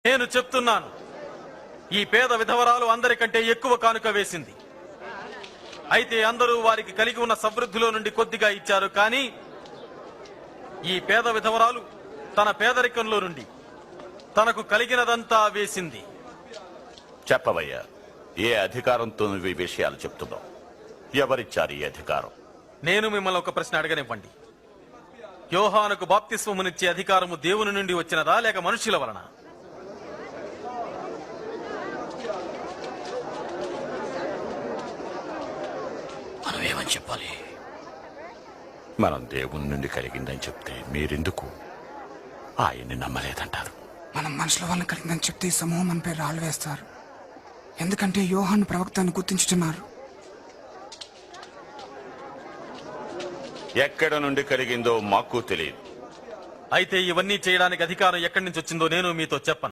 నేను చెప్తున్నాను, ఈ పేద విధవరాలు అందరికంటే ఎక్కువ కానుక వేసింది. అయితే అందరూ వారికి కలిగి ఉన్న సమృద్ధిలో నుండి కొద్దిగా ఇచ్చారు. కానీ ఈ పేద విధవరాలు తన పేదరికంలో నుండి తనకు కలిగినదంతా వేసింది. చెప్పవయ్యా, ఏ అధికారంతో నువ్వు ఈ విషయాలు చెప్తున్నావు? ఎవరిచ్చారు ఈ అధికారం? నేను మిమ్మల్ని ఒక ప్రశ్న అడగనివ్వండి. యోహానుకు బాప్తిస్వమునిచ్చే అధికారము దేవుని నుండి వచ్చినదా లేక మనుషుల వలన? మనం ఏమని చెప్పాలి? మనం దేవుని నుండి కలిగిందని చెప్తే మీరెందుకు ఆయన్ని నమ్మలేదంటారు? మనం మనుషుల వల్ల కలిగిందని చెప్తే ఈ సమూహం మనపై రాళ్ళు వేస్తారు. ఎందుకంటే యోహాను ప్రవక్తను గుర్తించుతున్నారు. ఎక్కడ నుండి కలిగిందో మాకు తెలియదు. అయితే ఇవన్నీ చేయడానికి అధికారం ఎక్కడి నుంచి వచ్చిందో నేను మీతో చెప్పను.